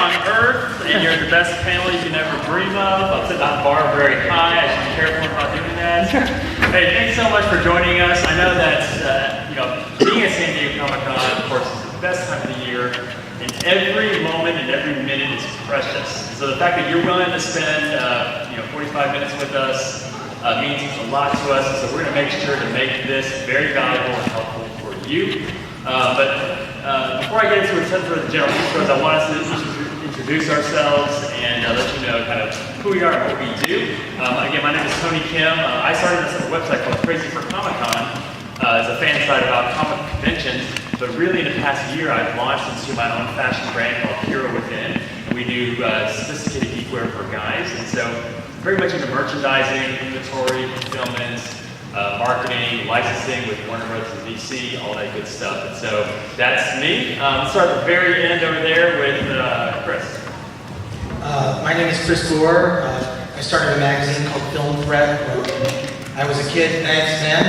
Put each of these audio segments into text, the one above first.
on earth, and you're the best panel you can ever dream of. I'm setting that bar very high. I should be careful about doing that. Hey, thanks so much for joining us. I know that being at San Diego Comic-Con, of course, is the best time of the year, and every moment and every minute is precious. So the fact that you're willing to spend 45 minutes with us means a lot to us. So we're going to make sure to make this very valuable and helpful for you. Before I get into some of the general intros, I want us to introduce ourselves and let you know kind of who we are and what we do. Again, my name is Tony Kim. I started this on a website called Crazy for Comic-Con as a fan site about comic conventions, but really in the past year I've launched into my own fashion brand called Hero Within. We do sophisticated geekwear for guys, and so very much into merchandising, inventory, fulfillment, marketing, licensing with Warner Bros. And DC, all that good stuff. And so that's me. Let's start at the very end over there with Chris. My name is Chris Gore. I started a magazine called Film Threat when I was a kid, thanks man.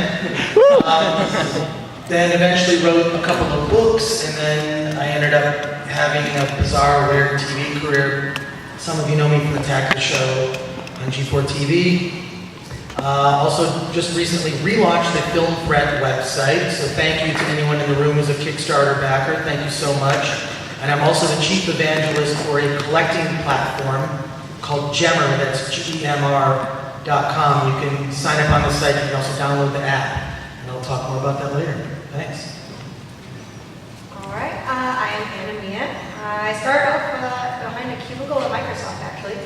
Then eventually wrote a couple of books, and then I ended up having a bizarre, weird TV career. Some of you know me from the Tactical Show on G4 TV. Also, just recently relaunched the Film Threat website, so thank you to anyone in the room who's a Kickstarter backer. Thank you so much. And I'm also the chief evangelist for a collecting platform called Gemr. That's Gemr.com. You can sign up on the site. You can also download the app, and I'll talk more about that later. Thanks. All right, I am Anna Mia. I started off behind a cubicle at Microsoft, actually,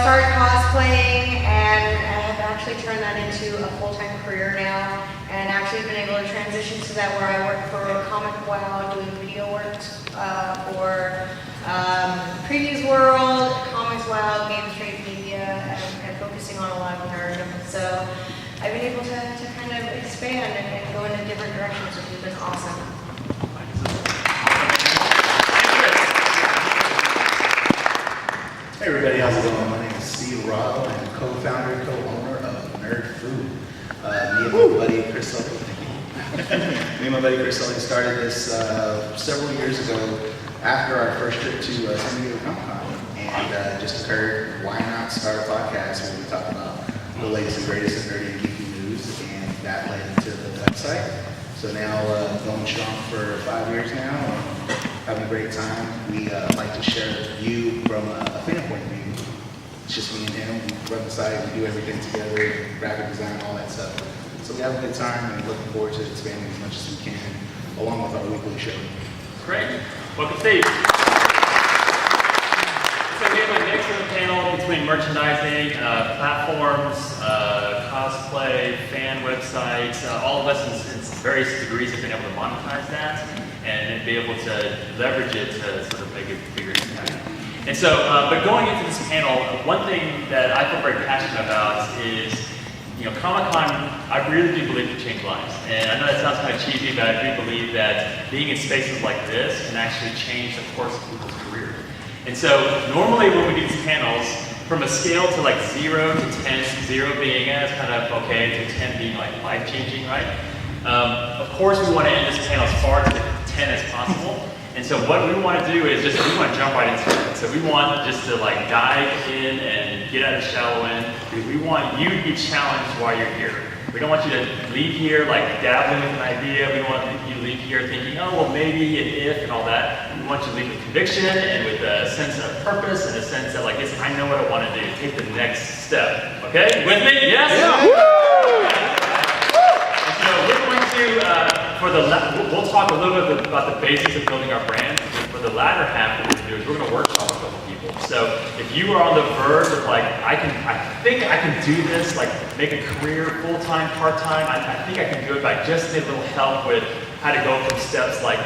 started cosplaying, and I have actually turned that into a full-time career now, and actually been able to transition to that where I work for Comic Wow, doing video works for Previews World, Comics Wow, Games Trade Media, and focusing on a lot of nerdom. So I've been able to kind of expand and go in different directions, which has been awesome. Hey everybody, how's it going? My name is Aurajo. I'm co-founder and co-owner of Nerd Food. Me and my buddy Chris Sully started this several years ago after our first trip to San Diego Comic-Con, and it just occurred, why not start a podcast where we talk about the latest and greatest in nerdy and geeky news, and that led into the website. So now going strong for 5 years now, having a great time. We like to share with you from a fan point of view. It's just me and him. We run the site, we do everything together, graphic design, all that stuff. So we have a good time and looking forward to expanding as much as we can, along with our weekly show. Great. Welcome, Steve. So we have a mix of the panel between merchandising, platforms, cosplay, fan websites. All of us in various degrees have been able to monetize that and be able to leverage it to sort of make a bigger impact. And so, but going into this panel, one thing that I feel very passionate about is, Comic-Con, I really do believe can change lives. And I know that sounds kind of cheesy, but I do believe that being in spaces like this can actually change the course of people's career. And so, normally when we do these panels, from a scale to like 0 to 10, 0 being as kind of okay, to 10 being like life-changing, right? Of course, we want to end this panel as far to 10 as possible. And so what we want to do is we want to jump right into it. So we want just to like dive in and get out of the shallow end, because we want you to be challenged while you're here. We don't want you to leave here like dabbling with an idea. We don't want you to leave here thinking, oh, well, maybe and if and all that. We want you to leave with conviction and with a sense of purpose and a sense that like, yes, I know what I want to do. Take the next step. Okay? With me? Yes? Yeah. So we're going to, we'll talk a little bit about the basics of building our brand. For the latter half, what we're going to do is we're going to workshop with a couple people. So if you are on the verge of like, I think I can do this, like make a career full-time, part-time, I think I can do it, but I just need a little help with how to go from steps like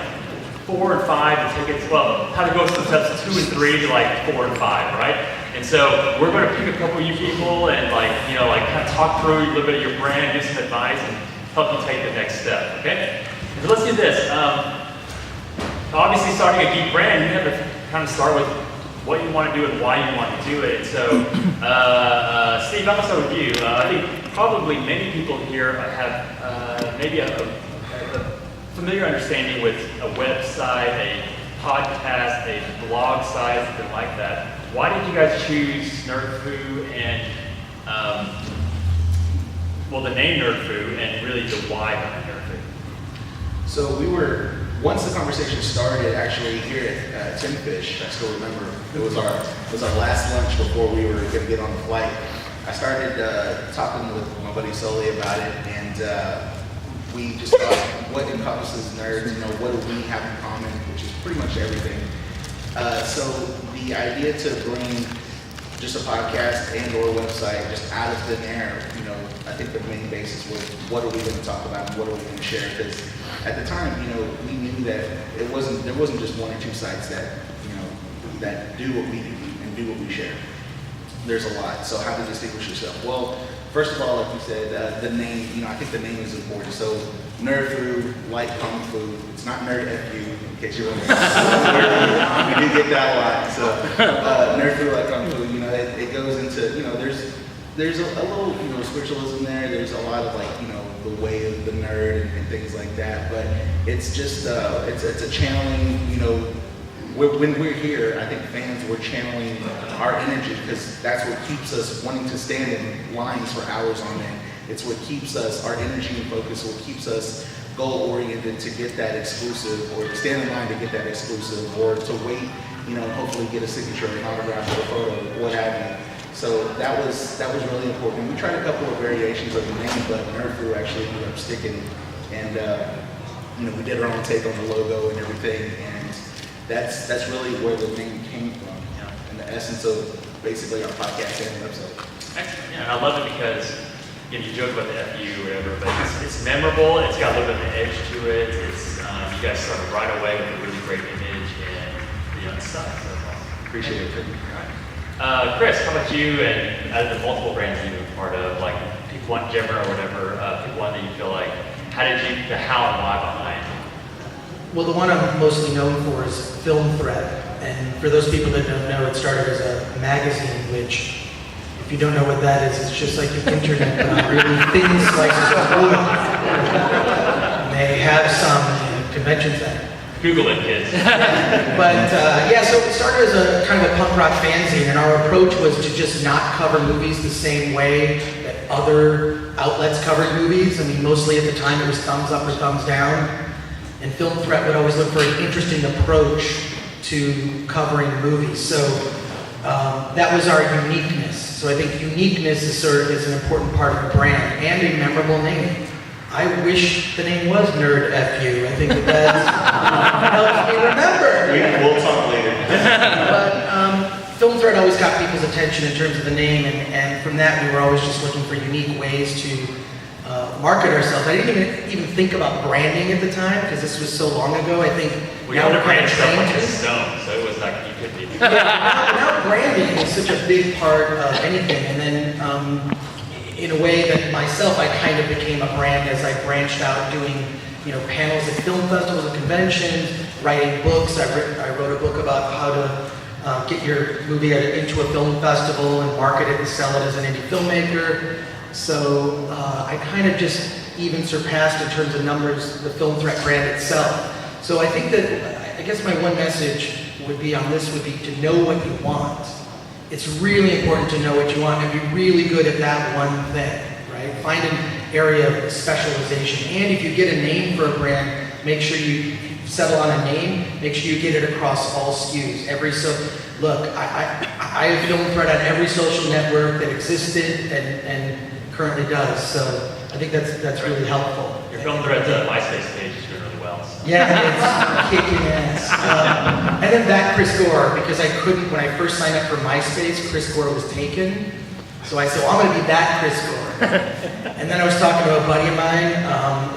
4 and 5 and take it, well, how to go from steps 2 and 3 to like 4 and 5, right? And so we're going to pick a couple of you people and like kind of talk through a little bit of your brand, give some advice, and help you take the next step, okay? So let's do this. Obviously, starting a geek brand, you have to kind of start with what you want to do and why you want to do it. So, Steve, I'm going to start with you. I think probably many people here have maybe a familiar understanding with a website, a podcast, a blog site, something like that. Why did you guys choose Nerd Foo and, well, the name Nerd Foo and really the why behind Nerd Foo? So once the conversation started, actually here at Tin Fish, I still remember, it was our last lunch before we were going to get on the flight. I started talking with my buddy Sully about it, and we just thought, what encompasses nerds, what do we have in common, which is pretty much everything. So the idea to bring just a podcast and or website just out of thin air, I think the main basis was what are we going to talk about and what are we going to share? Because at the time, we knew that there wasn't just one or two sites that, that do what we do and do what we share. There's a lot. So how to distinguish yourself? Well, first of all, like you said, the name, I think the name is important. So Nerd Foo, like Kung Fu. It's not Nerd FU, in case you're wondering. We do get that a lot. So Nerd Foo, like Kung Fu, it goes into, there's a little, spiritualism there. There's a lot of the way of the nerd and things like that. But it's just, it's a channeling, when we're here, I think fans were channeling our energy because that's what keeps us wanting to stand in lines for hours on end. It's what keeps us, our energy and focus, what keeps us goal-oriented to get that exclusive or to stand in line to get that exclusive or to wait, hopefully get a signature or an autograph or a photo, what have you. So that was really important. We tried a couple of variations of the name, but Nerd Foo actually ended up sticking. And, we did our own take on the logo and everything. And that's really where the name came from, and the essence of basically our podcast and website. Excellent. Yeah, and I love it because you joke about the FU or whatever, but it's memorable. It's got a little bit of an edge to it. It's you guys started right away with a really great image and it's stuff. So awesome. Appreciate it. All right. Chris, how about you and out of the multiple brands you've been part of, like pick one Gemr or whatever, pick one that you feel like, the how and why behind? Well, the one I'm mostly known for is Film Threat, and for those people that don't know, it started as a magazine, which, if you don't know what that is, it's just like the internet, but on really thin slices of wood. And they have some in convention center. Google it, kids. But so it started as a kind of a punk rock fanzine, and our approach was to just not cover movies the same way that other outlets covered movies. I mean, mostly at the time it was thumbs up or thumbs down. And Film Threat would always look for an interesting approach to covering movies. So that was our uniqueness. So I think uniqueness is an important part of the brand and a memorable name. I wish the name was Nerd FU. I think that helps me remember. We'll talk later. But Film Threat always got people's attention in terms of the name, and from that we were always just looking for unique ways to market ourselves. I didn't even think about branding at the time because this was so long ago. I think now we're kind of stuff like a stone, so it was like you could be. Now branding is such a big part of anything, and then in a way that myself, I kind of became a brand as I branched out doing, panels at film festivals and conventions, writing books. I wrote a book about how to get your movie into a film festival and market it and sell it as an indie filmmaker. So I kind of just even surpassed in terms of numbers the Film Threat brand itself. So I think that, I guess my one message would be on this would be to know what you want. It's really important to know what you want and be really good at that one thing, right? Find an area of specialization. And if you get a name for a brand, make sure you settle on a name, make sure you get it across all SKUs. Look, I have Film Threat on every social network that existed and currently does, so I think that's really helpful. Your Film Threat MySpace page is doing really well. So. Yeah, it's kicking ass. And then that Chris Gore, because I couldn't, when I first signed up for MySpace, Chris Gore was taken. So I said, well, I'm going to be that Chris Gore. And then I was talking to a buddy of mine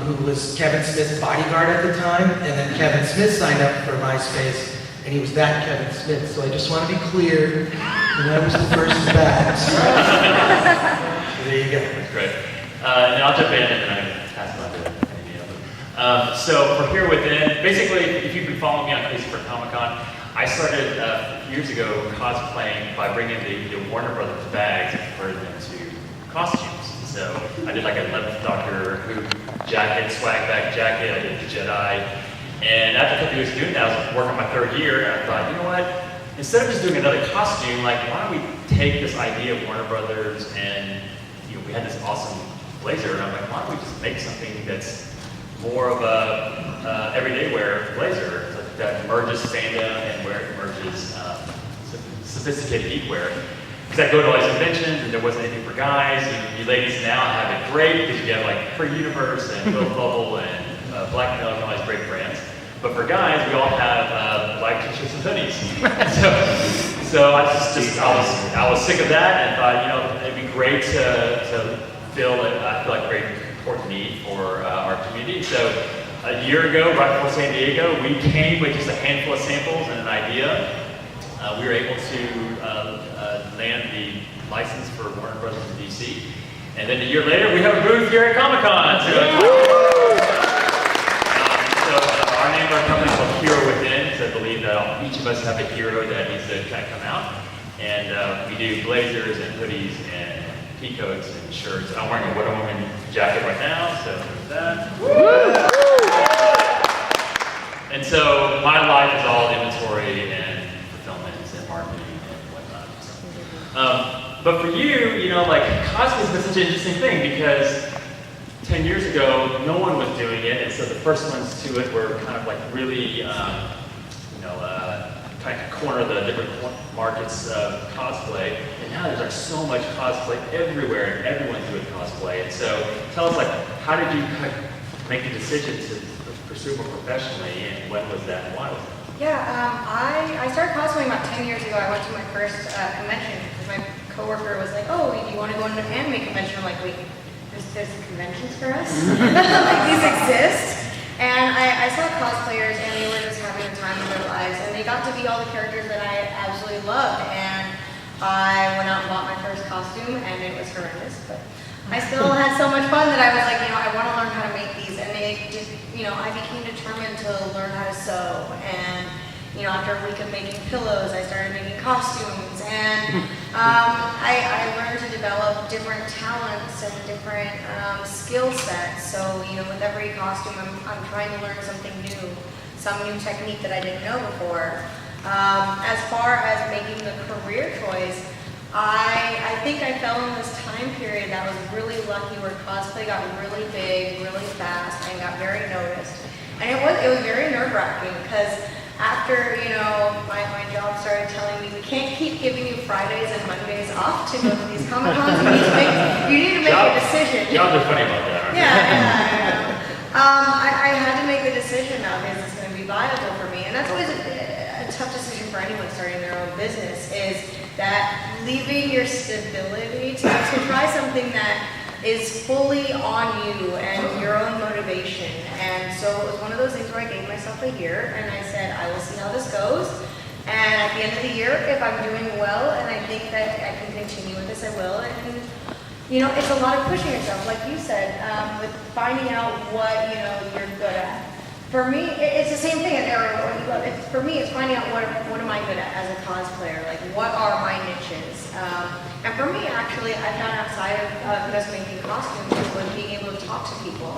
who was Kevin Smith's bodyguard at the time, and then Kevin Smith signed up for MySpace, and he was that Kevin Smith. So I just want to be clear, I was the first to that. So there you go. That's great. And I'll jump in and then I'm going to pass it on to any of them. So for Here Within, basically, if you've been following me on Facebook Comic-Con, I started years ago cosplaying by bringing the Warner Brothers bags and converting them to costumes. So I did like a 11th Doctor Who jacket, swag bag jacket, I did the Jedi And after a couple years doing that, I was working on my third year, and I thought, you know what? Instead of just doing another costume, like why don't we take this idea of Warner Brothers and we had this awesome blazer, and I'm like, why don't we just make something that's more of a everyday wear blazer that merges fandom and where it merges sophisticated geek wear. Because I go to all these conventions and there wasn't anything for guys. You ladies now have it great because you have like Free Universe and Little Bubble and Black Milk and all these great brands. But for guys, we all have black t-shirts and hoodies. so I was sick of that and thought, it'd be great to fill a great important need for our community. So a year ago, right before San Diego, we came with just a handful of samples and an idea. We were able to land the license for Warner Brothers in DC. And then a year later, we have a booth here at Comic-Con. Our name of our company is called Hero Within, because I believe that each of us have a hero that needs to kind of come out. And we do blazers and hoodies and peacoats and shirts. I'm wearing a Wonder Woman jacket right now, so there's that. And so my life is all inventory and fulfillment and marketing and whatnot. But for you, cosplay's been such an interesting thing because 10 years ago, no one was doing it, and so the first ones to it were kind of like really, kind of corner the different markets of cosplay. And now there's like so much cosplay everywhere, and everyone's doing cosplay. And so tell us, how did you kind of make the decision to pursue it professionally, and when was that, and why was it? Yeah, I started cosplaying about 10 years ago. I went to my first convention because my coworker was like, "Oh, you want to go to an anime convention?" I'm like, "Wait. There's conventions for us? Like these exist?" And I saw cosplayers and they were just having the time of their lives and they got to be all the characters that I absolutely loved. And I went out and bought my first costume and it was horrendous, but I still had so much fun that I was like, I want to learn how to make these. And it just, I became determined to learn how to sew. And after a week of making pillows, I started making costumes, and I learned to develop different talents and different skill sets. So, with every costume, I'm trying to learn something new, some new technique that I didn't know before. As far as making the career choice, I think I fell in this time period that was really lucky where cosplay got really big, really fast, and got very noticed. And it was very nerve-wracking because after, my job started telling me we can't keep giving you Fridays and Mondays off to go to these Comic-Cons. You need to make a decision. Jobs are funny about that, aren't they? Yeah. I had to make the decision of, is this going to be viable for me? And that's always a tough decision for anyone starting their own business, is that leaving your stability to try something that is fully on you and your own motivation. And so it was one of those things where I gave myself a year and I said, I will see how this goes. And at the end of the year, if I'm doing well and I think that I can continue with this, I will. And it's a lot of pushing yourself, like you said, with finding out what you're good at. For me, it's the same thing at Aurajo. For me, it's finding out what am I good at as a cosplayer, like what are my niches. And for me, actually, I found outside of just making costumes was being able to talk to people,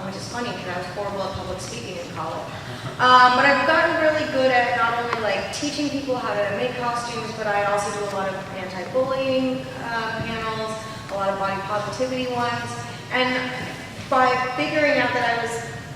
which is funny because I was horrible at public speaking in college. But I've gotten really good at not only teaching people how to make costumes, but I also do a lot of anti-bullying panels, a lot of body positivity ones. And by figuring out that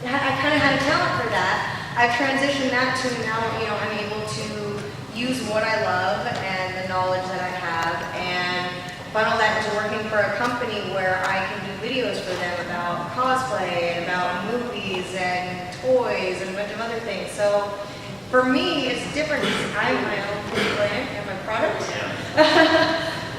I kind of had a talent for that, I've transitioned that to now, I'm able to use what I love and the knowledge that I have and funnel that into working for a company where I can do videos for them about cosplay and about movies and toys and a bunch of other things. So for me, it's different because I'm my own client and my product.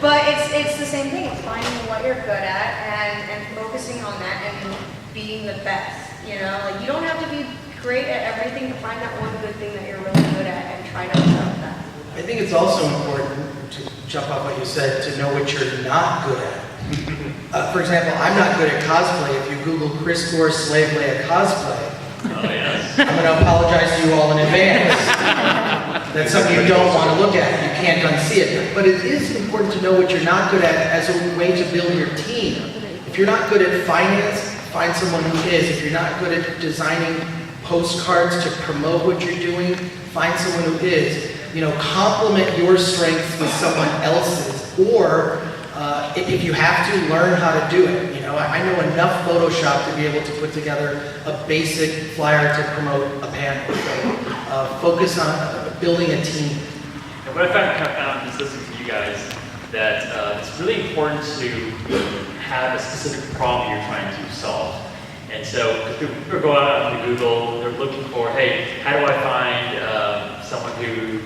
But it's the same thing. It's finding what you're good at and focusing on that and being the best. You don't have to be great at everything to find that one good thing that you're really good at and try to develop that. I think it's also important to jump off what you said, to know what you're not good at. For example, I'm not good at cosplay. If you Google Chris Gore Slave Leia cosplay, I'm going to apologize to you all in advance. That's something you don't want to look at. You can't unsee it. But it is important to know what you're not good at as a way to build your team. If you're not good at finance, find someone who is. If you're not good at designing postcards to promote what you're doing, find someone who is. Complement your strengths with someone else's, or if you have to, learn how to do it. I know enough Photoshop to be able to put together a basic flyer to promote a panel. So focus on building a team. And what I found is listening to you guys, that it's really important to have a specific problem you're trying to solve. And so if people go out into Google, they're looking for, hey, how do I find someone who,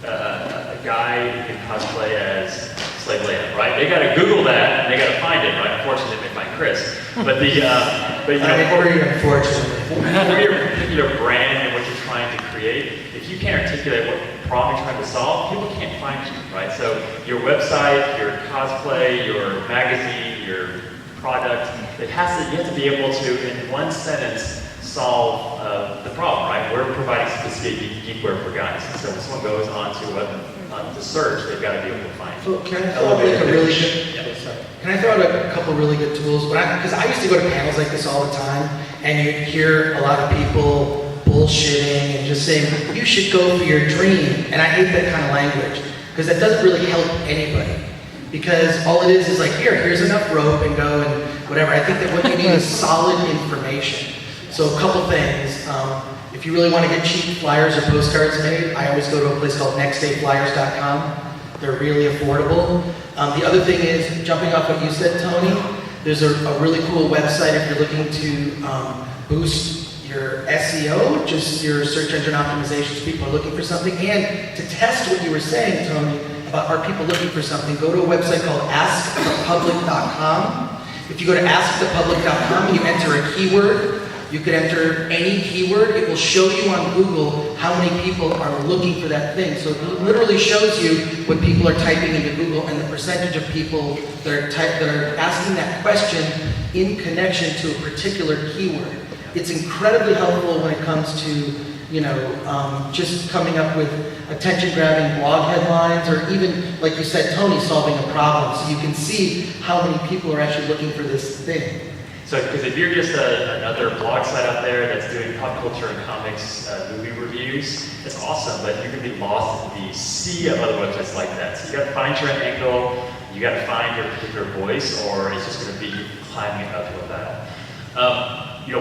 a guy who can cosplay as Slave Leia, right? They got to Google that and they got to find it, right? Unfortunately, they may find Chris. But unfortunately, for your particular brand and what you're trying to create, if you can't articulate what problem you're trying to solve, people can't find you, right? So your website, your cosplay, your magazine, your product, you have to be able to, in one sentence, solve the problem, right? We're providing sophisticated geekwear for guys. So when someone goes onto search, they've got to be able to find it. So can I throw out a really good? Can I throw out a couple really good tools? Because I used to go to panels like this all the time, and you'd hear a lot of people bullshitting and just saying, you should go for your dream. And I hate that kind of language, because that doesn't really help anybody. Because all it is like, here's enough rope and go and whatever. I think that what you need is solid information. So a couple things. If you really want to get cheap flyers or postcards made, I always go to a place called nextdayflyers.com. They're really affordable. The other thing is, jumping off what you said, Tony, there's a really cool website if you're looking to boost your SEO, just your search engine optimization, so people are looking for something. And to test what you were saying, Tony, about are people looking for something, go to a website called askthepublic.com. If you go to askthepublic.com and you enter a keyword, you could enter any keyword. It will show you on Google how many people are looking for that thing. So it literally shows you what people are typing into Google and the percentage of people that are asking that question in connection to a particular keyword. It's incredibly helpful when it comes to, just coming up with attention-grabbing blog headlines, or even, like you said, Tony, solving a problem. So you can see how many people are actually looking for this thing. So, because if you're just another blog site out there that's doing pop culture and comics movie reviews, it's awesome, but you're going to be lost in the sea of other websites like that. So you got to find your angle, you got to find your particular voice, or it's just going to be climbing up to a battle.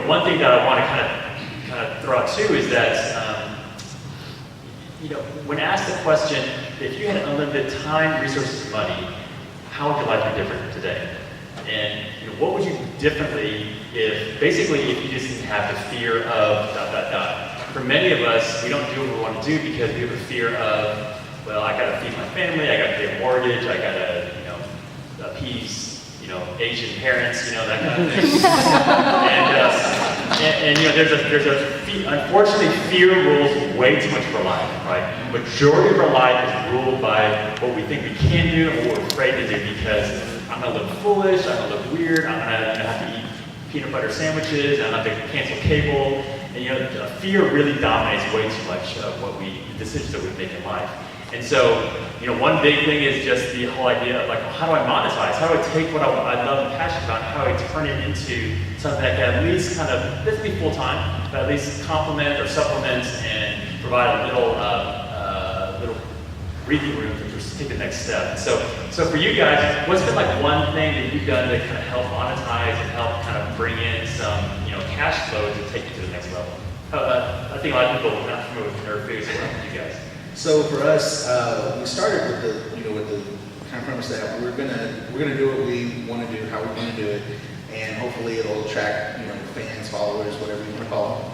One thing that I want to kind of throw out too is that, when asked the question, if you had unlimited time, resources, and money, how would your life be different today? And what would you do differently if you just didn't have the fear of ... For many of us, we don't do what we want to do because we have a fear of, well, I got to feed my family, I got to pay a mortgage, I got to, appease, Asian parents, that kind of thing. Unfortunately, fear rules way too much of our life, right? The majority of our life is ruled by what we think we can do and what we're afraid to do, because I'm going to look foolish, I'm going to look weird, I'm going to have to eat peanut butter sandwiches, I'm going to have to cancel cable. And fear really dominates way too much of the decisions that we make in life. And so, one big thing is just the whole idea of how do I monetize? How do I take what I love and passionate about, and how do I turn it into something that can at least doesn't be full-time, but at least complement or supplement and provide a little breathing room to just take the next step. So for you guys, what's been one thing that you've done to kind of help monetize and help kind of bring in some cash flow to take you to the next level? I think a lot of people are not familiar with nerd foods. What about you guys? So for us, we started with the kind of premise that we're gonna do what we want to do, how we want to do it, and hopefully it'll attract fans, followers, whatever you want to call them.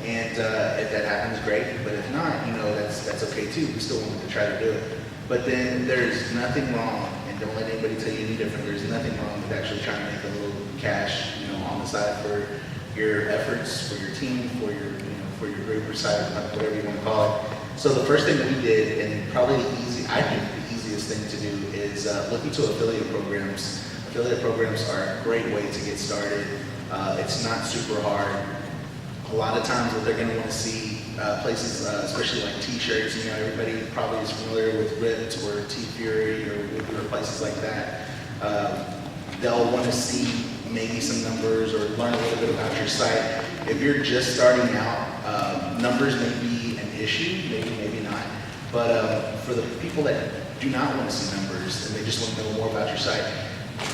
And if that happens, great. But if not, that's okay too. We still wanted to try to do it. But then there's nothing wrong, and don't let anybody tell you any different. There's nothing wrong with actually trying to make a little cash, on the side for your efforts, for your team, for your group or side, whatever you want to call it. So the first thing that we did, and probably the easiest thing to do, is look into affiliate programs. Affiliate programs are a great way to get started. It's not super hard. A lot of times what they're going to want to see, places, especially like t-shirts, everybody probably is familiar with Ripped or T-Fury or places like that. They'll want to see maybe some numbers or learn a little bit about your site. If you're just starting out, Numbers may be an issue, maybe not. But for the people that do not want to see numbers and they just want to know more about your site,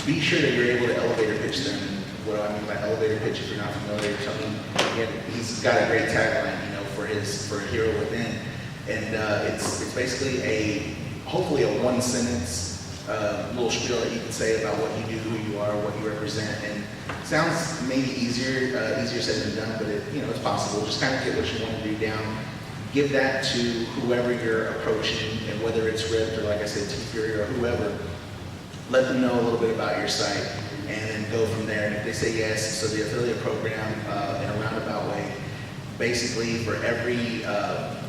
be sure that you're able to elevator pitch them. What do I mean by elevator pitch? If you're not familiar, again, he's got a great tagline, for a hero within, and it's basically hopefully a one sentence little spiel that you can say about what you do, who you are, what you represent, and it sounds maybe easier said than done, but it's possible. Just kind of get what you want to do down. Give that to whoever you're approaching, and whether it's Ripped or, like I said, T-Fury or whoever, let them know a little bit about your site, and then go from there. And if they say yes, so the affiliate program, in a roundabout way, basically for every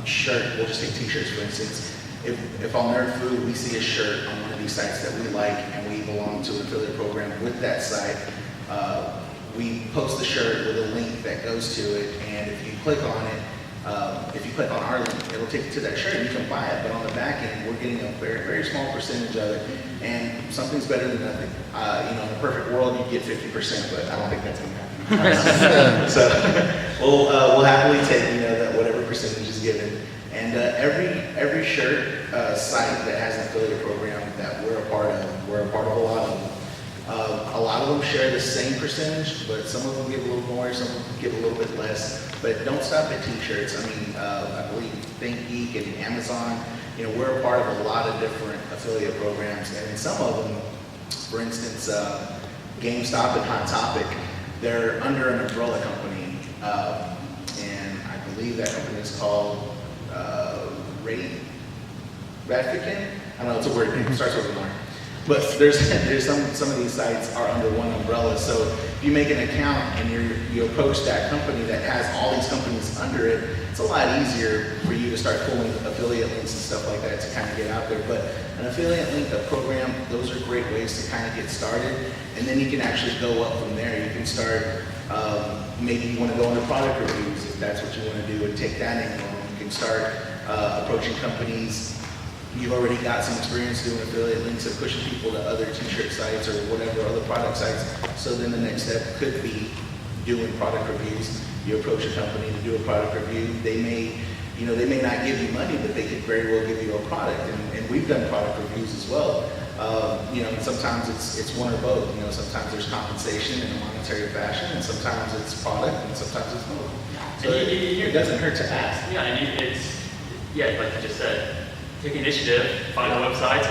shirt, we'll just take t-shirts for instance, if on Nerd Food we see a shirt on one of these sites that we like and we belong to an affiliate program with that site, we post the shirt with a link that goes to it, and if you click on it, if you click on our link, it'll take you to that shirt and you can buy it, but on the back end, we're getting a very, very small percentage of it, and something's better than nothing. In a perfect world, you'd get 50%, but I don't think that's going to happen. So we'll happily take, that whatever percentage is given. And every shirt site that has an affiliate program that we're a part of a lot of them. A lot of them share the same percentage, but some of them give a little more, some of them give a little bit less. But don't stop at t-shirts. I believe Geek and Amazon, we're a part of a lot of different affiliate programs. And in some of them, for instance, GameStop and Hot Topic, they're under an umbrella company. And I believe that company is called Ratican? I don't know, it's a weird name, it starts with an R. But there's some of these sites are under one umbrella. So if you make an account and you approach that company that has all these companies under it, it's a lot easier for you to start pulling affiliate links and stuff like that to kind of get out there. But an affiliate link, a program, those are great ways to kind of get started. And then you can actually go up from there. You can start, maybe you want to go into product reviews if that's what you want to do, and take that angle. You can start approaching companies. You've already got some experience doing affiliate links and pushing people to other t-shirt sites or whatever other product sites. So then the next step could be doing product reviews. You approach a company to do a product review. They may not give you money, but they could very well give you a product. And we've done product reviews as well. And sometimes it's one or both. Sometimes there's compensation in a monetary fashion, and sometimes it's product, and sometimes it's both. So it doesn't hurt to ask. Yeah, and like you just said, take initiative, find the websites,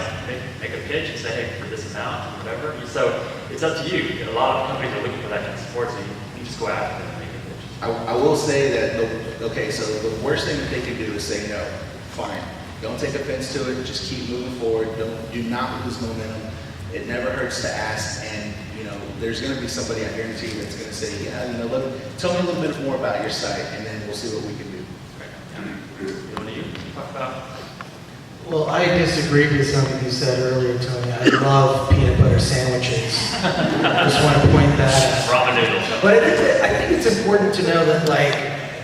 make a pitch and say, hey, for this amount, whatever. So it's up to you. A lot of companies are looking for that kind of support, so you just go after them and make a pitch. I will say that, so the worst thing that they can do is say no. Fine. Don't take offense to it. Just keep moving forward. Do not lose momentum. It never hurts to ask, and there's going to be somebody, I guarantee you, that's going to say, yeah, tell me a little bit more about your site, and then we'll see what we can do. You talk about? Well, I disagree with something you said earlier, Tony. I love peanut butter sandwiches. Just want to point that out. Ramen noodles. But I think it's important to know that,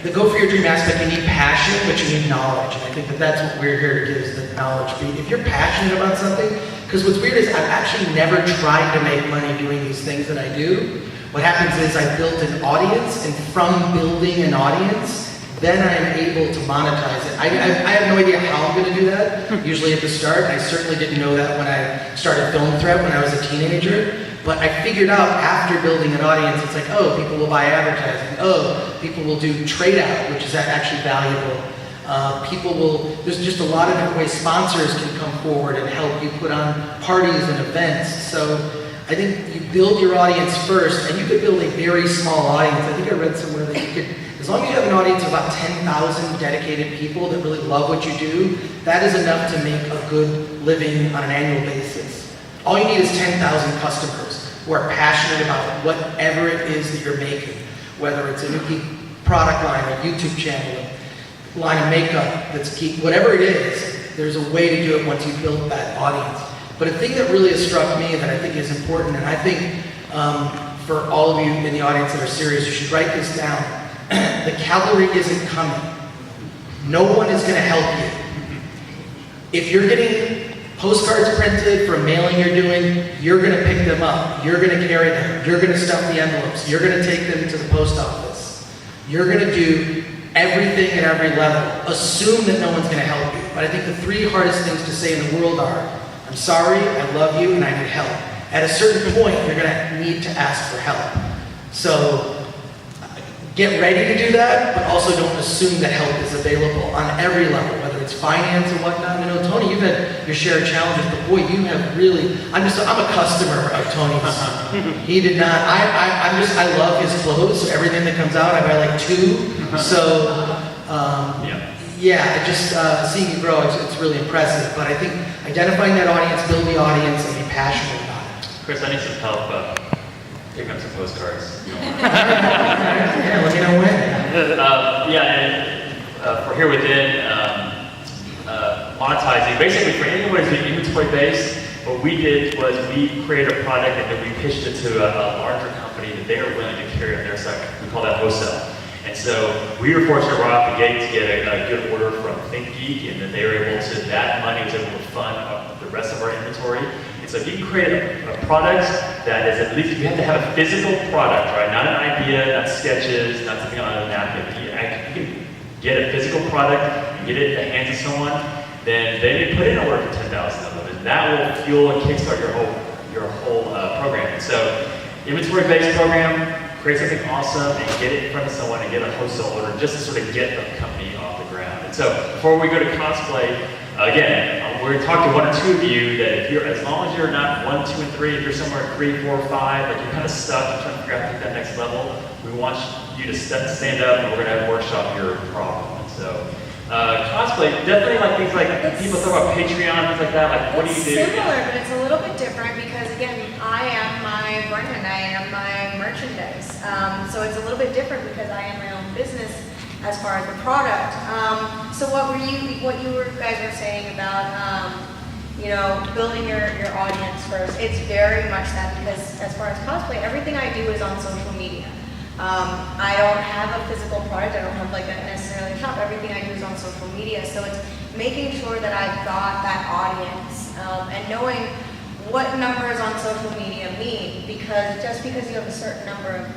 the go for your dream aspect, you need passion, but you need knowledge. And I think that that's what we're here to give, is the knowledge. If you're passionate about something, because what's weird is I've actually never tried to make money doing these things that I do. What happens is I built an audience, and from building an audience, then I'm able to monetize it. I have no idea how I'm going to do that, usually at the start. I certainly didn't know that when I started Film Threat when I was a teenager. But I figured out after building an audience, it's like, oh, people will buy advertising. Oh, people will do trade out, which is actually valuable. There's just a lot of different ways sponsors can come forward and help you put on parties and events. So I think you build your audience first, and you could build a very small audience. I think I read somewhere that you could, as long as you have an audience of about 10,000 dedicated people that really love what you do, that is enough to make a good living on an annual basis. All you need is 10,000 customers who are passionate about whatever it is that you're making, whether it's a new geek product line, a YouTube channel, a line of makeup that's geek, whatever it is, there's a way to do it once you build that audience. But a thing that really has struck me that I think is important, and I think for all of you in the audience that are serious, you should write this down. The cavalry isn't coming. No one is going to help you. If you're getting postcards printed for a mailing you're doing, you're going to pick them up. You're going to carry them. You're going to stuff the envelopes. You're going to take them to the post office. You're going to do everything at every level. Assume that no one's going to help you. But I think the 3 hardest things to say in the world are, I'm sorry, I love you, and I need help. At a certain point, you're going to need to ask for help. So get ready to do that, but also don't assume that help is available on every level, whether it's finance or whatnot. I know, Tony, you've had your share of challenges, but boy, you have really, I'm a customer of Tony's. He did not, I love his clothes, so everything that comes out, I buy like 2. So, yeah, just seeing you grow, it's really impressive. But I think identifying that audience, build the audience, and be passionate about it. Chris, I need some help picking up some postcards. Yeah, let me know when. For Here Within, monetizing, basically for anyone who's doing inventory based, what we did was we created a product and then we pitched it to a larger company that they are willing to carry on their side. We call that wholesale. And so we were fortunate right off the gate to get a good order from Geek, and then they were able to, that money was able to fund the rest of our inventory. And so if you can create a product that is at least, you have to have a physical product, right? Not an idea, not sketches, not something on a napkin. You can get a physical product and get it in the hands of someone, then they put in a order for 10,000 of them. And that will fuel and kickstart your whole program. And so inventory-based program, create something awesome and get it in front of someone and get a wholesale order just to sort of get the company off the ground. And so before we go to cosplay, again, we're going to talk to 1 or 2 of you that if you're, as long as you're not 1, 2, and 3, if you're somewhere at 3, 4, 5, like you're kind of stuck, you're trying to figure out how to take that next level, we want you to stand up and we're going to have a workshop your problem. And so cosplay, definitely like things like, people talk about Patreon, things like that, like what do you do? It's similar, but it's a little bit different because again, I am my brand, I am my merchandise. So it's a little bit different because I am my own business as far as the product. So what you guys were saying about, building your audience first, it's very much that because as far as cosplay, everything I do is on social media. I don't have a physical product, I don't have like a necessarily shop, everything I do is on social media. So it's making sure that I've got that audience and knowing what numbers on social media mean, because just because you have a certain number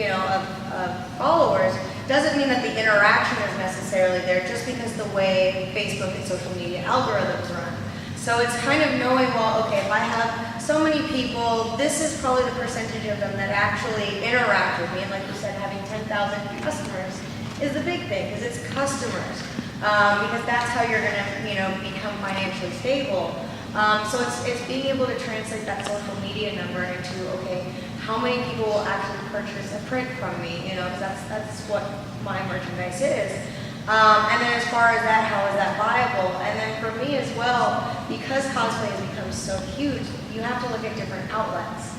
of followers doesn't mean that the interaction is necessarily there just because the way Facebook and social media algorithms run. So it's kind of knowing, well, okay, if I have so many people, this is probably the percentage of them that actually interact with me. And like you said, having 10,000 customers is the big thing because it's customers. Because that's how you're going to, become financially stable. So it's being able to translate that social media number into, okay, how many people will actually purchase a print from me, because that's what my merchandise is. And then as far as that, how is that viable? And then for me as well, because cosplay has become so huge, you have to look at different outlets,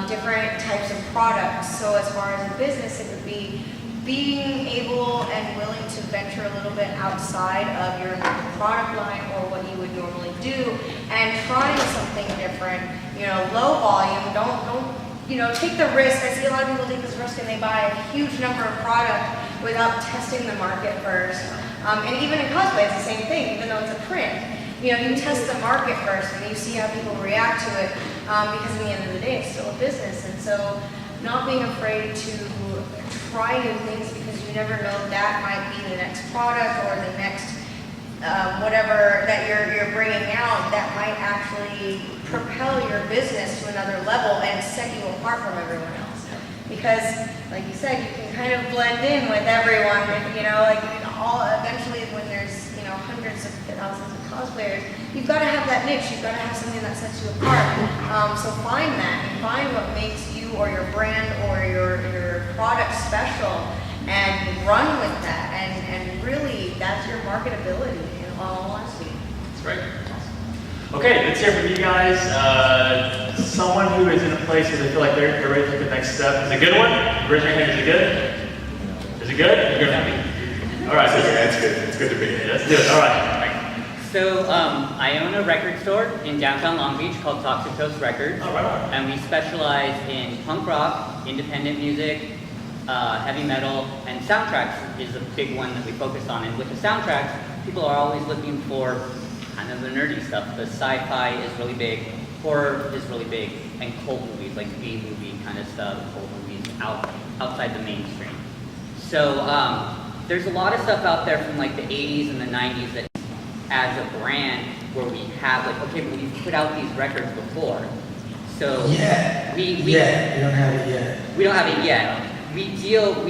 different types of products. So as far as a business, it would be being able and willing to venture a little bit outside of your product line or what you would normally do and trying something different, low volume, don't take the risk. I see a lot of people take this risk and they buy a huge number of product without testing the market first. And even in cosplay, it's the same thing, even though it's a print. You test the market first and you see how people react to it because at the end of the day, it's still a business. And so not being afraid to try new things because you never know that might be the next product or the next whatever that you're bringing out that might actually propel your business to another level and set you apart from everyone else. Because, like you said, you can kind of blend in with everyone. Eventually when there's hundreds of thousands of cosplayers, you've got to have that niche. You've got to have something that sets you apart. So find that and find what makes you or your brand or your product special and run with that. And really, that's your marketability in all honesty. That's great. Awesome. Okay, let's hear from you guys. Someone who is in a place where they feel like they're ready to take the next step. Is it a good one? Raise your hand. Is it good? Is it good? You're happy. All right. That's good. It's good to be here. Let's do it. All right. So I own a record store in downtown Long Beach called Toxic Toast Records. Oh, right. And we specialize in punk rock, independent music, heavy metal, and soundtracks is a big one that we focus on. And with the soundtracks, people are always looking for kind of the nerdy stuff. The sci-fi is really big, horror is really big, and cult movies, like B-movie kind of stuff, cult movies outside the mainstream. So There's a lot of stuff out there from like the 80s and the 90s that as a brand where we have like, okay, well, we've put out these records before. So we don't have it yet. We don't have it yet. We deal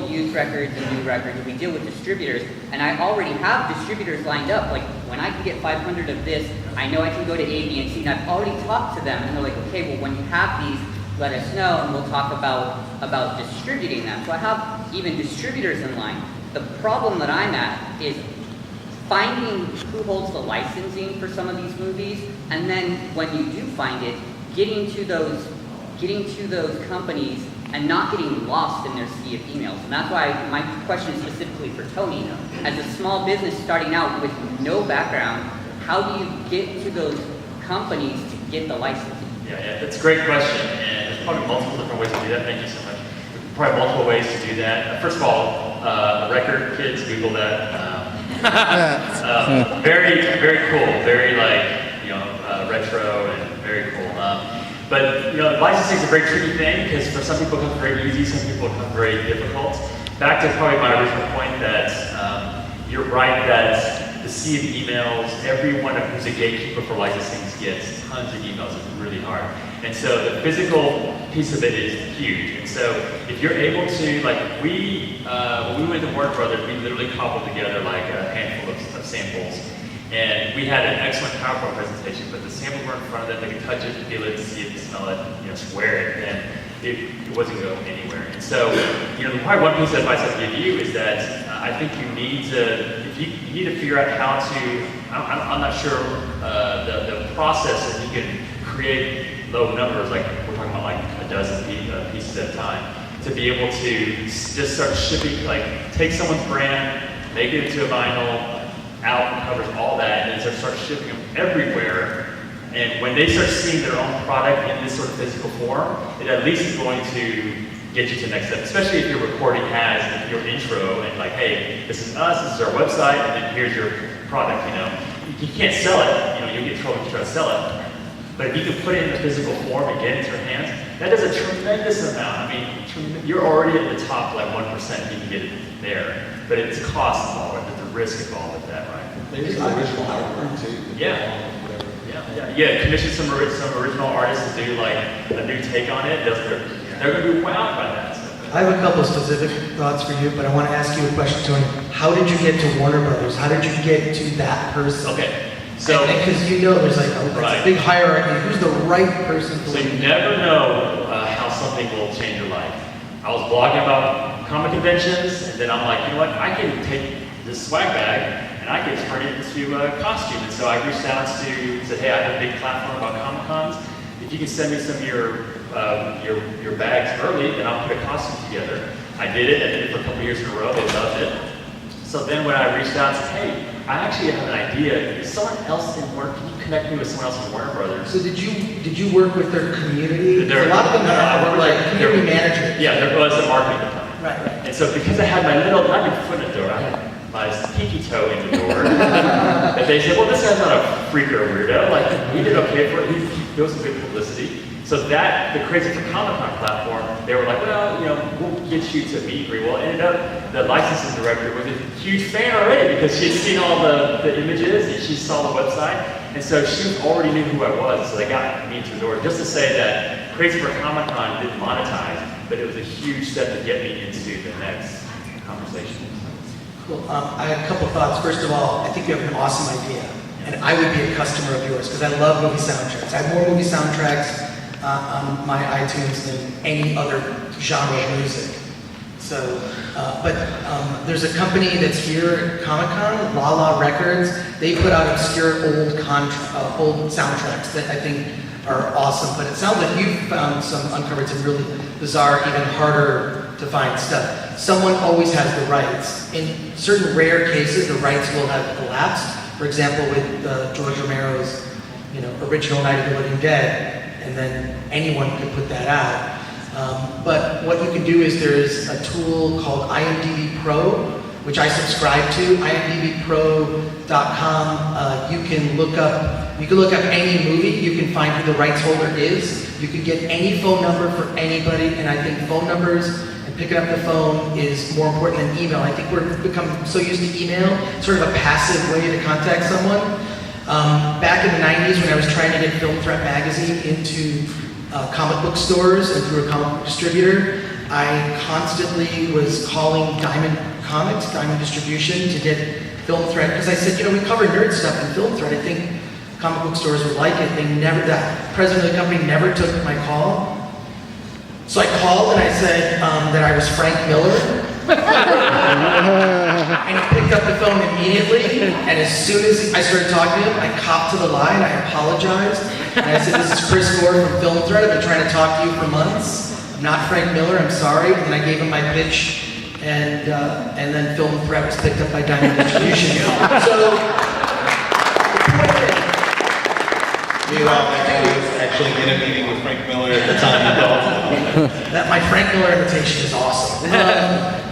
used records and new records, and we deal with distributors, and I already have distributors lined up. Like, when I can get 500 of this, I know I can go to A, B, and C, and I've already talked to them, and they're like, okay, well, when you have these, let us know, and we'll talk about distributing them. So I have even distributors in line. The problem that I'm at is finding who holds the licensing for some of these movies, and then when you do find it, getting to those companies and not getting lost in their sea of emails. And that's why my question is specifically for Tony. As a small business starting out with no background, how do you get to those companies to get the licensing? Yeah, that's a great question, and there's probably multiple different ways to do that. Thank you so much. Probably multiple ways to do that. First of all, record kids, Google that. Very, very cool. Very retro and very cool. But licensing is a very tricky thing because for some people it comes very easy, some people it comes very difficult. Back to probably my original point that you're right that the sea of emails, everyone who's a gatekeeper for licensing gets tons of emails. It's really hard. And so the physical piece of it is huge. And so if you're able to, like when we went to Warner Brothers, we literally cobbled together like a handful of samples. And we had an excellent PowerPoint presentation, but the samples were in front of them. They could touch it, feel it, see it, smell it, swear it, and it wasn't going anywhere. And so, probably one piece of advice I'd give you is that I think you need to figure out how to. I'm not sure the process that you can create low numbers, like we're talking about like a dozen pieces at a time, to be able to just start shipping, like take someone's brand, make it into a vinyl. Out covers all that, and then start shipping them everywhere. And when they start seeing their own product in this sort of physical form, it at least is going to get you to the next step. Especially if your recording has your intro and like, hey, this is us, this is our website, and then here's your product. You can't sell it. You'll get in trouble if you try to sell it. But if you can put it in a physical form and get it into your hands, that does a tremendous amount. I mean, you're already at the top, like 1%. You can get it there, but it's cost involved. There's a risk involved with that, right? Maybe some original artwork too. Yeah. Commission some original artists to do like a new take on it. They're going to be wowed by that. I have a couple specific thoughts for you, but I want to ask you a question, Tony. How did you get to Warner Brothers? How did you get to that person? Okay. So, because there's like a big hierarchy. Who's the right person for you never know how something will change your life. I was blogging about comic conventions, and then I'm like, you know what? I can take this swag bag and I can turn it into a costume. And so I reached out to said, hey, I have a big platform about Comic Cons. If you can send me some of your bags early, then I'll put a costume together. I did it. I did it for a couple years in a row. They loved it. So then when I reached out and said, hey, I actually have an idea. Is someone else in Warner? Can you connect me with someone else in Warner Brothers? So did you work with their community? A lot of them were like community managers. Yeah, there was a marketing department. Right. And so because I had my little, not even foot in the door, I had my pinky toe in the door. And they said, well, this guy's not a freak or a weirdo. Like, we did okay for it. He was some good publicity. So that, the Crazy for Comic Con platform, they were like, well, we'll get you to meet and greet. Well, it ended up, the licensing director was a huge fan already because she had seen all the images and she saw the website. And so she already knew who I was. So they got me to the door. Just to say that Crazy for Comic Con didn't monetize, but it was a huge step to get me into the next conversation. Cool. I have a couple thoughts. First of all, I think you have an awesome idea. And I would be a customer of yours because I love movie soundtracks. I have more movie soundtracks on my iTunes than any other genre of music. So, but there's a company that's here at Comic-Con, La La Records. They put out obscure old soundtracks that I think are awesome. But it sounds like you've uncovered some really bizarre, even harder to find stuff. Someone always has the rights. In certain rare cases, the rights will have elapsed. For example, with George Romero's, original Night of the Living Dead. And then anyone could put that out. But what you can do is there's a tool called IMDb Pro, which I subscribe to, imdbpro.com. You can look up any movie. You can find who the rights holder is. You can get any phone number for anybody, and I think phone numbers and picking up the phone is more important than email. I think we've become so used to email, sort of a passive way to contact someone. Back in the 90s when I was trying to get Film Threat magazine into comic book stores and through a comic book distributor, I constantly was calling Diamond Comics, Diamond Distribution, to get Film Threat, because I said, we cover nerd stuff in Film Threat. I think comic book stores would like it. That president of the company never took my call. So I called and I said that I was Frank Miller. And he picked up the phone immediately. And as soon as I started talking to him, I copped to the lie and I apologized. And I said, this is Chris Gore from Film Threat. I've been trying to talk to you for months. I'm not Frank Miller, I'm sorry. And then I gave him my pitch. And then Film Threat was picked up by Diamond Distribution. So, meanwhile, that guy was actually in a meeting with Frank Miller at the time you called. that my Frank Miller invitation is awesome.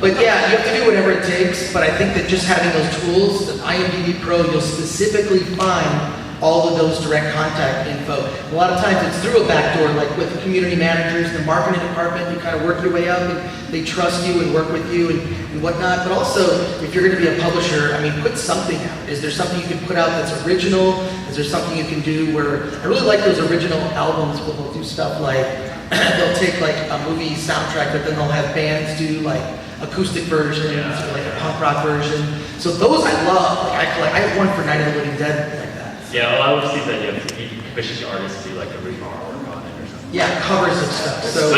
But yeah, you have to do whatever it takes. But I think that just having those tools, the IMDb Pro, you'll specifically find all of those direct contact info. A lot of times it's through a back door, like with community managers, the marketing department, you kind of work your way up and they trust you and work with you and whatnot. But also, if you're going to be a publisher, put something out. Is there something you can put out that's original? Is there something you can do where, I really like those original albums where they'll do stuff like, they'll take like a movie soundtrack, but then they'll have bands do like acoustic versions, or like a punk rock version. So those I love. I have one for Night of the Living Dead like that. Yeah, well, I would see that you commission your artists to do like original artwork on it or something. Yeah, covers and stuff. So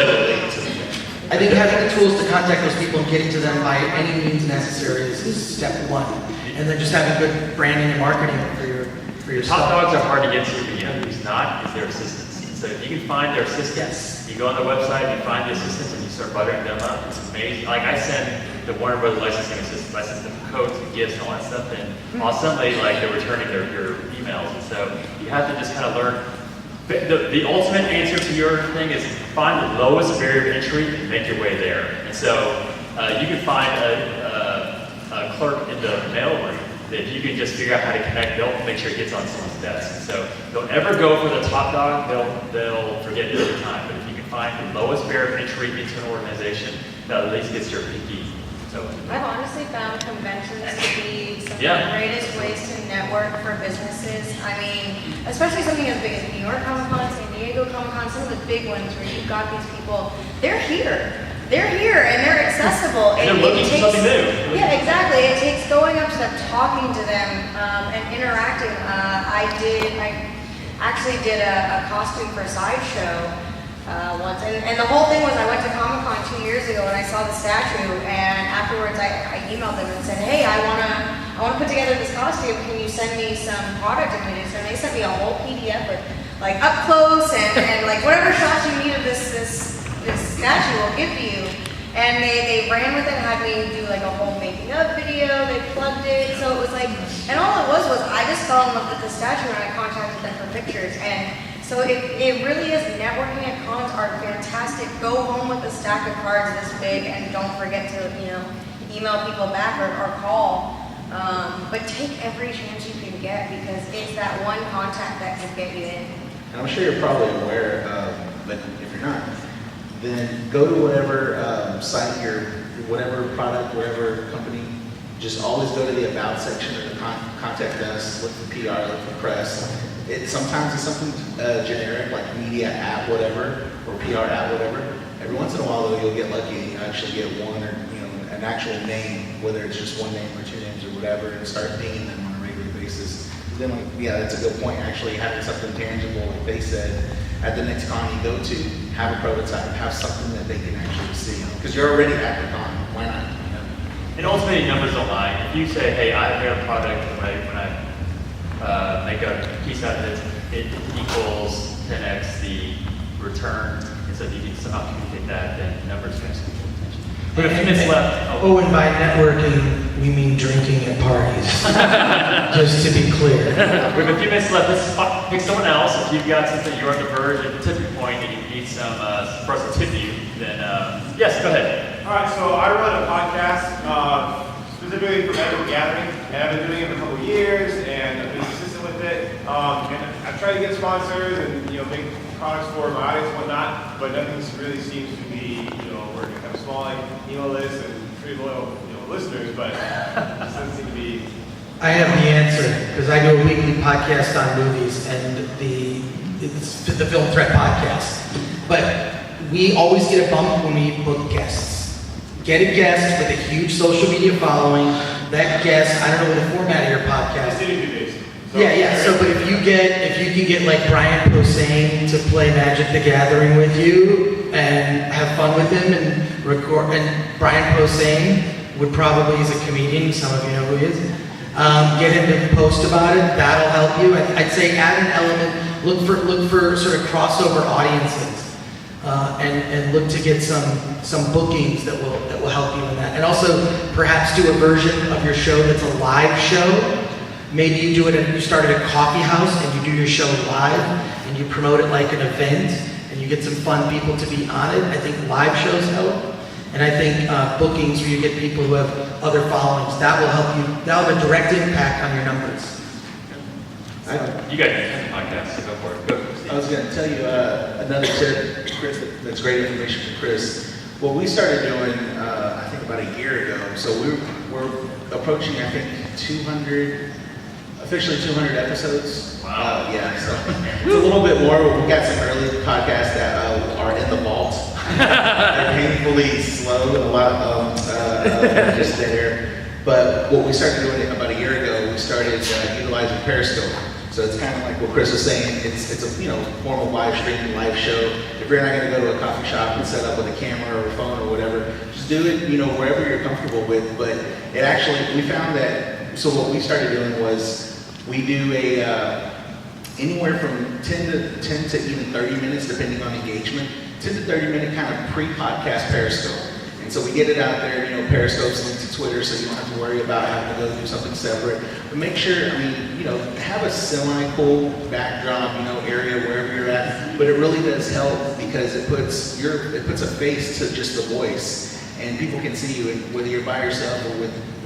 I think having the tools to contact those people and getting to them by any means necessary is step one. And then just having good branding and marketing for your Top stuff. dogs are hard to get to, but who's not is their assistants. So if you can find their assistants, you go on their website, you find the assistants, and you start buttering them up. It's amazing. Like I send the Warner Brothers licensing assistants, I send them codes and gifts and all that stuff, and awesomely, like they're returning your emails. And so you have to just kind of learn. The ultimate answer to your thing is find the lowest barrier of entry and make your way there. And so you can find a clerk in the mailroom that if you can just figure out how to connect, they'll make sure it gets on someone's desk. And so don't ever go for the top dog, they'll forget it every time. But if you can find the lowest barrier of entry into an organization, that at least gets your pinky. So I've honestly found conventions to be some of the greatest ways to network for businesses. Especially something as big as New York Comic Con, San Diego Comic Con, some of the big ones where you've got these people, they're here and they're accessible. And they're looking for something new. Yeah, exactly. It takes going up to them, talking to them, and interacting. I actually did a costume for a sideshow once, and the whole thing was I went to Comic Con 2 years ago and I saw the statue, and afterwards I emailed them and said, hey, I wanna put together this costume. Can you send me some product images? And they sent me a whole PDF with like up close and like whatever shots you need of this statue will give you. And they ran with it and had me do like a whole making of video. They plugged it, so it was like, and all it was I just fell in love with the statue and I contacted them for pictures. And so it really is, networking at cons are fantastic. Go home with a stack of cards this big and don't forget to email people back or call. But take every chance you can get because it's that one contact that can get you in. And I'm sure you're probably aware, but if you're not, then go to whatever site, whatever product, whatever company, just always go to the About section or the Contact Us, look for PR, look for press. Sometimes it's something generic like media at whatever or PR at whatever. Every once in a while though, you'll get lucky and you actually get one or an actual name, whether it's just one name or two names or whatever, and start pinging them on a regular basis. Then that's a good point, actually having something tangible, like they said, at the next con you go to, have a prototype, have something that they can actually see. Because you're already at the con, why not? And ultimately, numbers don't lie. If you say, hey, I have a product, when I make a piece out of it equals 10x the return, and so if you can somehow communicate that, then numbers can actually get attention. But a few minutes left. And by networking, we mean drinking at parties. Just to be clear. We have a few minutes left. Let's pick someone else. If you've got something you're on the verge of tipping point and you need some for us to tip you, then yes, go ahead. All right, so I run a podcast specifically for medical gathering, and I've been doing it for a couple of years, and I've been consistent with it. And I try to get sponsors and make products for my audience and whatnot, but nothing really seems to be, we're gonna have a small email list and pretty loyal, listeners, but it doesn't seem to be. I have the answer, because I do a weekly podcast on movies, and it's the Film Threat podcast. But we always get a bump when we book guests. Get a guest with a huge social media following. That guest, I don't know what the format of your podcast is. So, but if you can get like Brian Posehn to play Magic the Gathering with you and have fun with him and record, and Brian Posehn would probably, he's a comedian, some of you know who he is, get him to post about it, that'll help you. I'd say add an element, look for sort of crossover audiences, and look to get some bookings that will help you in that. And also perhaps do a version of your show that's a live show. Maybe you start at a coffee house and you do your show live and you promote it like an event and you get some fun people to be on it. I think live shows help. And I think bookings where you get people who have other followings, that will help you, that'll have a direct impact on your numbers. You guys have a podcast, so go for it. Go, Steve. I was going to tell you another tip, Chris, that's great information from Chris. What we started doing, I think about a year ago, so we're approaching, I think, officially 200 episodes. Wow. Yeah, so it's a little bit more. We've got some early podcasts that are in the vault. They're painfully slow and a lot of just there. But what we started doing about a year ago, we started utilizing Periscope. So it's kind of like what Chris was saying. It's a formal live stream, live show. If you're not going to go to a coffee shop and set up with a camera or a phone or whatever, just do it wherever you're comfortable with. But it actually, we found that. So what we started doing was we do anywhere from 10 to even 30 minutes, depending on engagement. 10 to 30 minute kind of pre-podcast Periscope. And so we get it out there, Periscope's linked to Twitter, so you don't have to worry about having to go do something separate. But make sure, have a semi-cool backdrop, area wherever you're at. But it really does help because it puts a face to just the voice. And people can see you, and whether you're by yourself or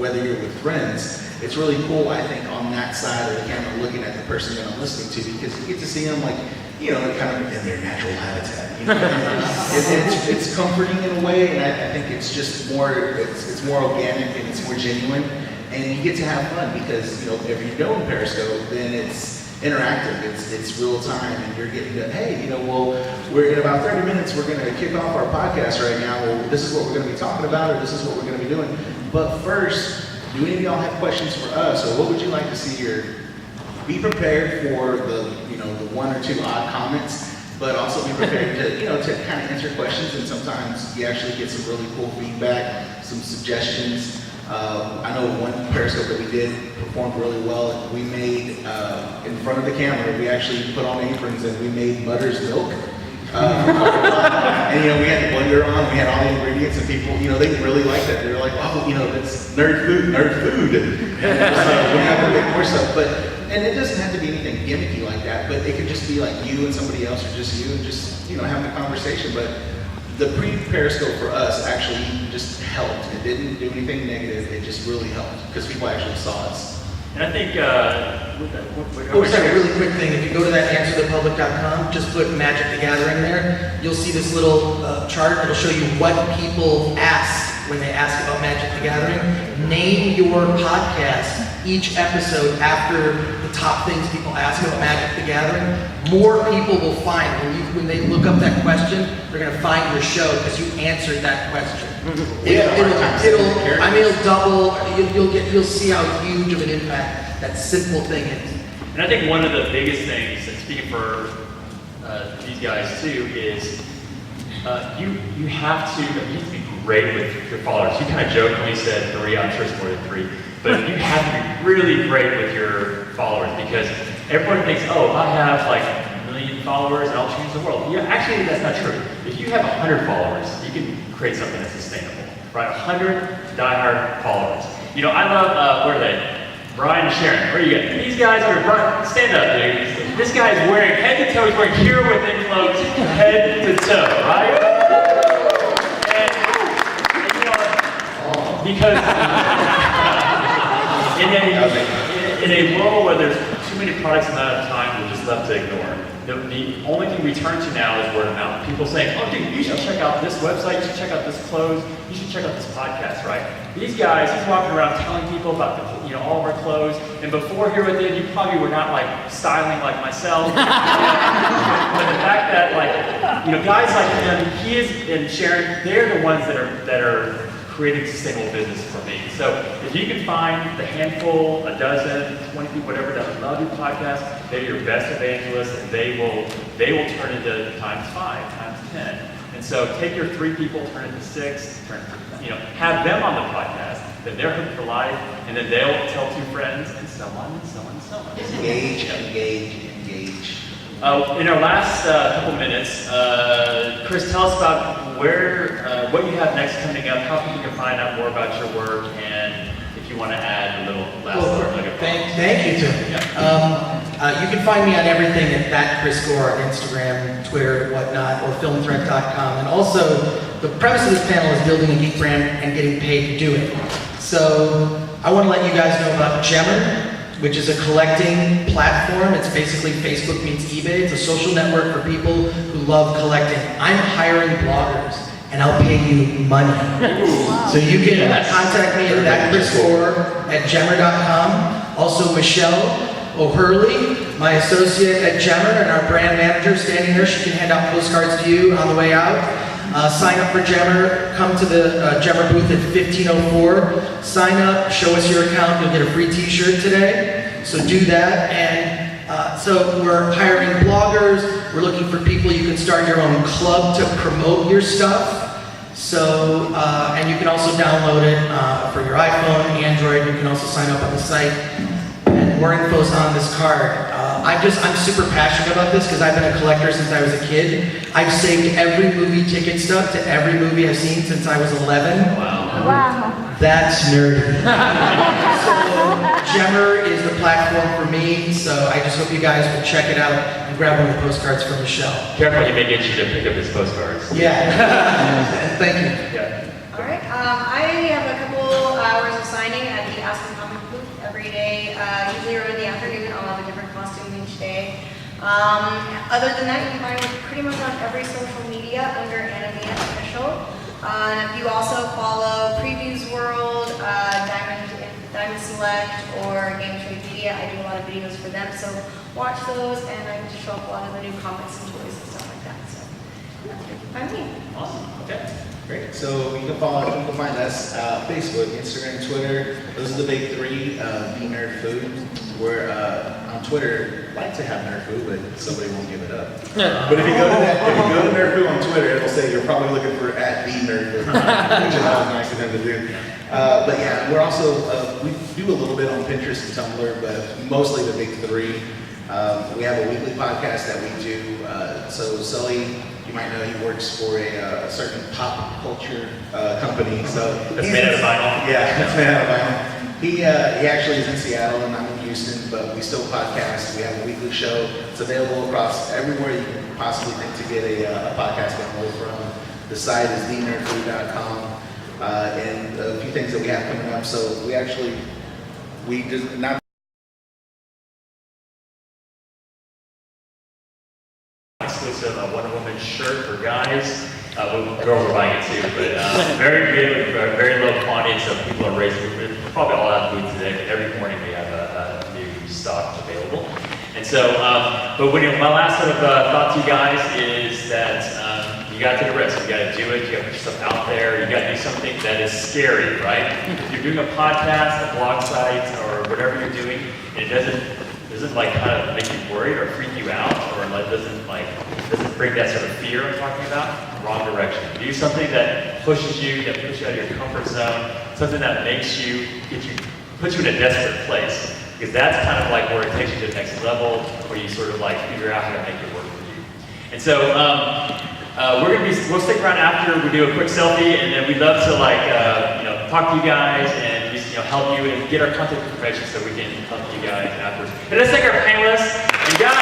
whether you're with friends. It's really cool, I think, on that side of the camera, looking at the person that I'm listening to, because you get to see them kind of in their natural habitat. It's comforting in a way, and I think it's just more, it's more organic and it's more genuine, and you get to have fun because if you know Periscope, then it's interactive, it's real time, and you're getting to, hey, we're in about 30 minutes, we're going to kick off our podcast right now. Well, this is what we're going to be talking about, or this is what we're going to be doing. But first, do any of y'all have questions for us, or what would you like to see here? Be prepared for the one or two odd comments, but also be prepared to kind of answer questions. And sometimes you actually get some really cool feedback, some suggestions. I know one Periscope that we did performed really well. We made in front of the camera. We actually put on aprons and we made Butter's milk. And we had the blender on, we had all the ingredients, and people, they really liked that. They were like, oh, that's nerd food. And we have to make more stuff, and it doesn't have to be anything gimmicky like that, but it could just be like you and somebody else, or just you, and just having a conversation. But the pre-Periscope for us actually just helped. It didn't do anything negative. It just really helped because people actually saw us. And I think, really quick thing. If you go to that answerthepublic.com, just put Magic the Gathering there. You'll see this little chart. It'll show you what people ask when they ask about Magic the Gathering. Name your podcast each episode after the top things people ask about Magic the Gathering. More people will find when they look up that question, they're going to find your show because you answered that question. It'll double. You'll see how huge of an impact that simple thing is. And I think one of the biggest things, and speaking for these guys too, is you have to be great with your followers. You kind of jokingly said 3. I'm sure it's more than 3, but you have to be really great with your followers because everyone thinks, oh, I have like 1 million followers and I'll change the world. Yeah, actually, that's not true. If you have 100 followers, you can create something that's sustainable, right? 100 diehard followers. I love, where are they? Brian and Sharon, where are you guys? These guys are, Brian, stand up, dude. This guy's wearing, head to toe, he's wearing Hero Within clothes, head to toe, right? And because in a world where there's too many products and not enough time to just left to ignore. The only thing we turn to now is word of mouth. People saying, oh dude, you should check out this website, you should check out this clothes, you should check out this podcast, right? These guys, he's walking around telling people about all of our clothes, and before here with it, you probably were not like styling like myself. But the fact that guys like him, he is and Sharon, they're the ones that are creating sustainable business for me. So if you can find the handful, a dozen, 20 people, whatever, that love your podcast, they're your best evangelists, and they will turn into times 5, times 10. And so take your 3 people, turn it to 6, have them on the podcast, then they're hooked for life, and then they'll tell 2 friends, and so on, and so on, and so on. Engage. In our last couple minutes, Chris, tell us about what you have next coming up, how people can find out more about your work, and if you want to add a little last nugget. Thank you, Tim. Yeah. You can find me on everything at that Chris Gore on Instagram, Twitter, whatnot, or filmthreat.com. And also, the premise of this panel is building a geek brand and getting paid to do it. So I want to let you guys know about Gemr, which is a collecting platform. It's basically Facebook meets eBay. It's a social network for people who love collecting. I'm hiring bloggers, and I'll pay you money. So you can contact me at thatchrisgore@gemr.com. Also Michelle O'Hurley, my associate at Gemr, and our brand manager standing there. She can hand out postcards to you on the way out. Sign up for Gemr. Come to the Gemr booth at 1504. Sign up, show us your account. You'll get a free t-shirt today. So do that. And so we're hiring bloggers. We're looking for people. You can start your own club to promote your stuff. So, and you can also download it for your iPhone, Android. You can also sign up on the site. And more info's on this card. I'm super passionate about this because I've been a collector since I was a kid. I've saved every movie ticket stub to every movie I've seen since I was 11. Wow. That's nerdy. So Gemr is the platform for me, so I just hope you guys will check it out and grab one of the postcards from Michelle. Careful, he may get you to pick up his postcards. Yeah. Thank you. Yeah. All right. I have a couple hours of signing at the Aspen Comic booth every day. Usually around the afternoon, I'll have a different costume each day. Other than that, you can find me pretty much on every social media under Anamia Official. And if you also follow Previews World, Diamond Select, or Game Trade Media, I do a lot of videos for them. So watch those, and I get to show up a lot of the new comics and toys and stuff like that. So that's where you can find me. Awesome. Okay. Great. So you can find us Facebook, Instagram, Twitter. Those are the big 3. Be Nerd Food. We're on Twitter. Like to have Nerd Food, but somebody won't give it up. But if you go to Nerd Food on Twitter, it'll say you're probably looking for @TheNerdFood, which is not nice of them to do. But yeah, we're also we do a little bit on Pinterest and Tumblr, but mostly the big 3. We have a weekly podcast that we do. So Sully, you might know, he works for a certain pop culture company. So That's made out of vinyl. Yeah, it's made out of vinyl. He actually is in Seattle and I'm in Houston, but we still podcast. We have a weekly show. It's available across everywhere you can possibly think to get a podcast download from. The site is thenerdfood.com, and a few things that we have coming up. So we just not. Exclusive Wonder Woman shirt for guys. Girls are buying it too, but very good, very low quantity, so people are raising. We're probably all out of food today, but every morning we have a new stock available. And so, my last sort of thought to you guys is that you got to take a risk. You got to do it. You got to put yourself out there. You got to do something that is scary, right? If you're doing a podcast, a blog site, or whatever you're doing, and it doesn't like kind of make you worried or freak you out, or like doesn't bring that sort of fear I'm talking about, wrong direction. Do something that pushes you, that puts you out of your comfort zone, something that puts you in a desperate place. Because that's kind of like where it takes you to the next level, where you sort of like figure out how to make it work for you. And so we'll stick around after we do a quick selfie, and then we'd love to talk to you guys and just help you and get our contact information so we can help you guys afterwards. And let's thank our panelists. And guys,